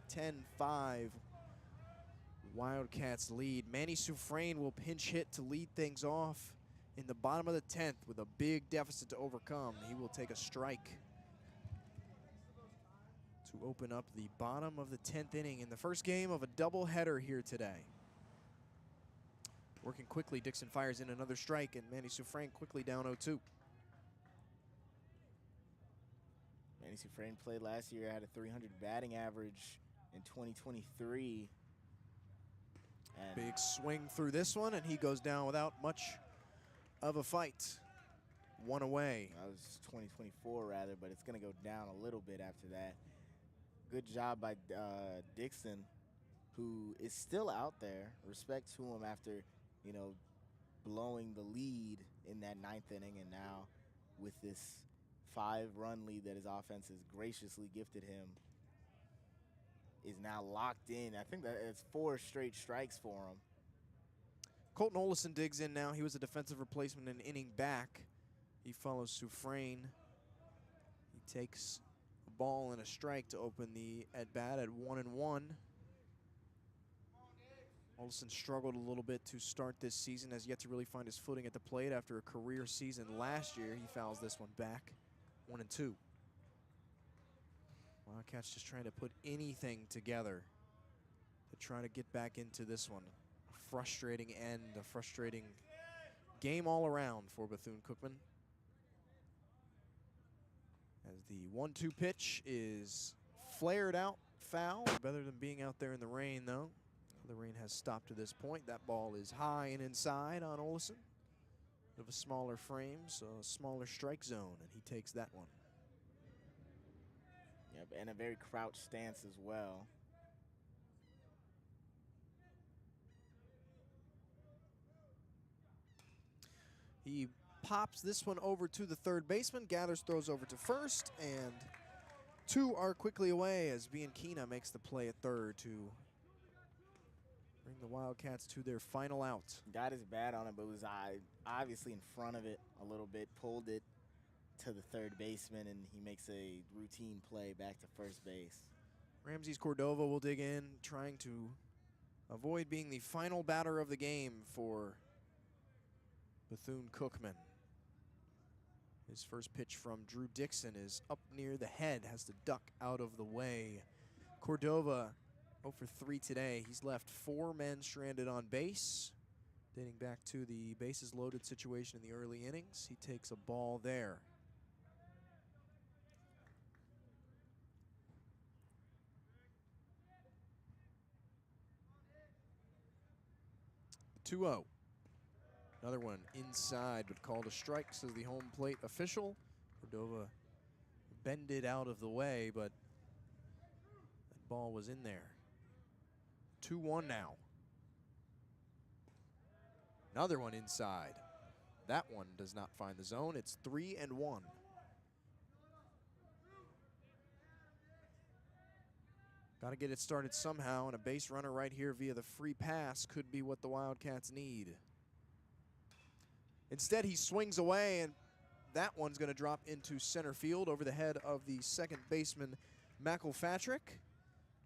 10-5 Wildcats lead. Manny Soufrain will pinch hit to lead things off in the bottom of the 10th with a big deficit to overcome. He will take a strike to open up the bottom of the 10th inning in the first game of a doubleheader here today. Working quickly, Dixon fires in another strike, and Manny Soufrain quickly down 0-2. Manny Soufrain played last year, had a 300 batting average in 2023. And big swing through this one, and he goes down without much of a fight. 1 away. That was 2024 rather, but it's going to go down a little bit after that. Good job by Dixon, who is still out there. Respect to him after, you know, blowing the lead in that 9th inning, and now with this 5-run lead that his offense has graciously gifted him, is now locked in. I think that it's 4 straight strikes for him. Colton Olison digs in now. He was a defensive replacement an inning back. He follows Soufrain. He takes a ball and a strike to open the at-bat at 1-1. Olison struggled a little bit to start this season, has yet to really find his footing at the plate after a career season last year. He fouls this one back, 1-2. Wildcats just trying to put anything together to try to get back into this one. A frustrating end, a frustrating game all around for Bethune-Cookman. As the 1-2 pitch is flared out foul. Better than being out there in the rain, though. The rain has stopped to this point. That ball is high and inside on Olson. Of a smaller frame, so a smaller strike zone, and he takes that one. Yep, and a very crouched stance as well. He pops this one over to the third baseman, gathers, throws over to first, and two are quickly away as Bianchina makes the play at third to bring the Wildcats to their final out. Got his bat on it, but was obviously in front of it a little bit, pulled it to the third baseman, and he makes a routine play back to first base. Ramses Cordova will dig in, trying to avoid being the final batter of the game for Bethune-Cookman. His first pitch from Drew Dixon is up near the head, has to duck out of the way. Cordova 0 for 3 today. He's left 4 men stranded on base, dating back to the bases loaded situation in the early innings. He takes a ball there. The 2-0. Another one inside, but called a strike, says the home plate official. Cordova bended out of the way, but that ball was in there. 2-1 now. Another one inside. That one does not find the zone. It's 3-1. Got to get it started somehow, and a base runner right here via the free pass could be what the Wildcats need. Instead, he swings away, and that one's going to drop into center field over the head of the second baseman, McElfatrick.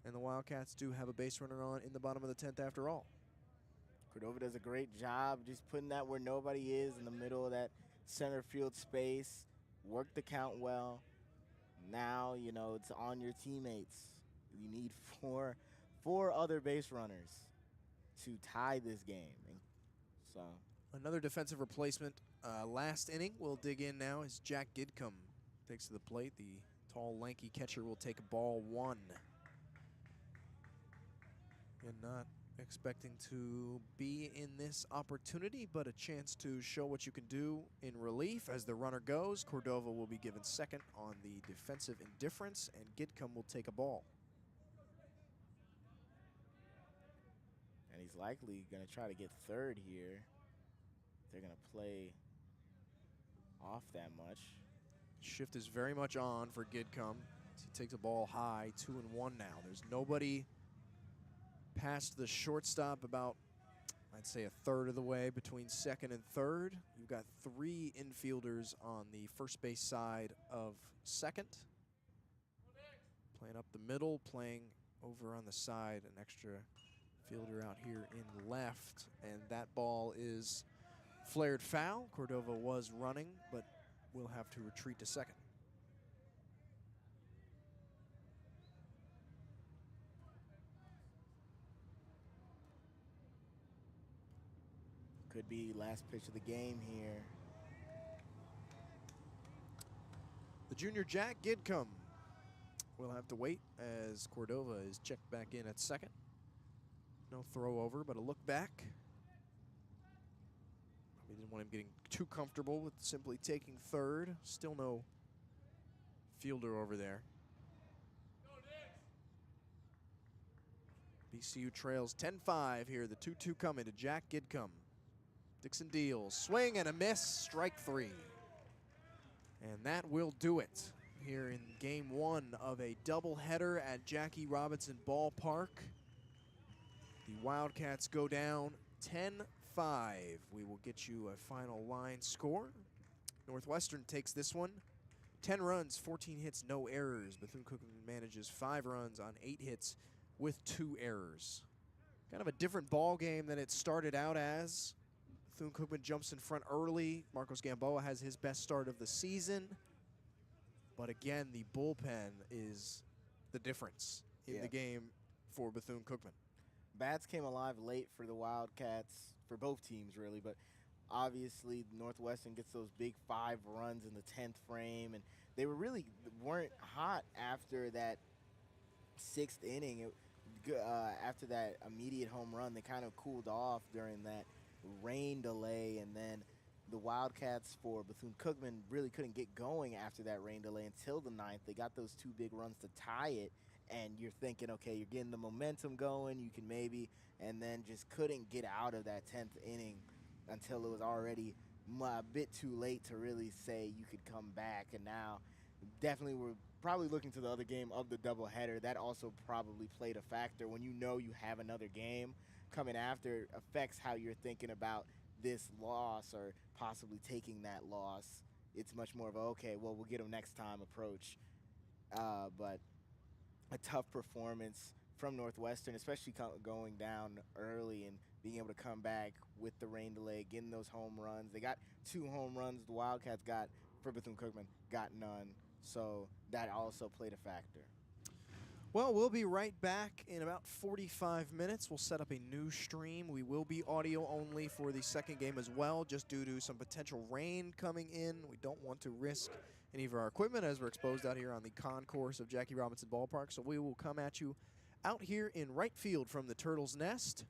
And the Wildcats do have a base runner on in the bottom of the 10th after all. Cordova does a great job just putting that where nobody is in the middle of that center field space. Worked the count well. Now, you know, it's on your teammates. You need four other base runners to tie this game. And so another defensive replacement last inning. We'll dig in now as Jack Gidcombe takes to the plate. The tall, lanky catcher will take ball 1. And not expecting to be in this opportunity, but a chance to show what you can do in relief as the runner goes. Cordova will be given second on the defensive indifference, and Gidcombe will take a ball. And he's likely going to try to get third here. They're going to play off that much. Shift is very much on for Gidcombe. He takes a ball high, 2-1 now. There's nobody past the shortstop, about, I'd say, a third of the way between second and third. You've got 3 infielders on the first base side of second. Playing up the middle, playing over on the side, an extra fielder out here in left. And that ball is flared foul. Cordova was running, but will have to retreat to second. Could be last pitch of the game here. The junior Jack Gidcombe will have to wait as Cordova is checked back in at second. No throw over, but a look back. We didn't want him getting too comfortable with simply taking third. Still no fielder over there. BCU trails 10-5 here. The 2-2 coming to Jack Gidcombe. Dixon deals, swing and a miss, strike 3. And that will do it here in game 1 of a doubleheader at Jackie Robinson Ballpark. The Wildcats go down 10-5. We will get you a final line score. Northwestern takes this one. 10 runs, 14 hits, no errors. Bethune-Cookman manages 5 runs on 8 hits with 2 errors. Kind of a different ball game than it started out as. Bethune-Cookman jumps in front early. Marcos Gamboa has his best start of the season. But again, the bullpen is the difference in the game for Bethune-Cookman. Bats came alive late for the Wildcats, for both teams really, but Obviously, Northwestern gets those big 5 runs in the 10th frame, and they weren't hot after that 6th inning. After that immediate home run, they kind of cooled off during that rain delay, and then the Wildcats for Bethune-Cookman really couldn't get going after that rain delay until the 9th. They got those 2 big runs to tie it, and you're thinking, okay, you're getting the momentum going, you can maybe, and then just couldn't get out of that 10th inning until it was already a bit too late to really say you could come back. And now definitely we're probably looking to the other game of the doubleheader. That also probably played a factor. When you know you have another game coming after, affects how you're thinking about this loss or possibly taking that loss. It's much more of a, okay, well, we'll get them next time approach. But a tough performance from Northwestern, especially going down early and being able to come back with the rain delay, getting those home runs. They got 2 home runs. The Wildcats got, for Bethune-Cookman, got none. So that also played a factor. Well, we'll be right back in about 45 minutes. We'll set up a new stream. We will be audio only for the second game as well, just due to some potential rain coming in. We don't want to risk any of our equipment as we're exposed out here on the concourse of Jackie Robinson Ballpark. So we will come at you out here in right field from the Turtle's Nest,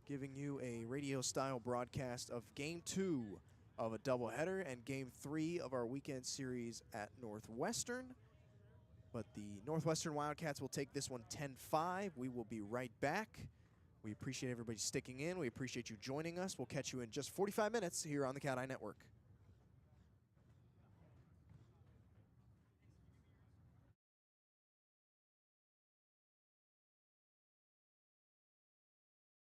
giving you a radio-style broadcast of Game 2 of a doubleheader and Game 3 of our weekend series at Northwestern. But the Northwestern Wildcats will take this one 10-5. We will be right back. We appreciate everybody sticking in. We appreciate you joining us. We'll catch you in just 45 minutes here on the CatEye Network.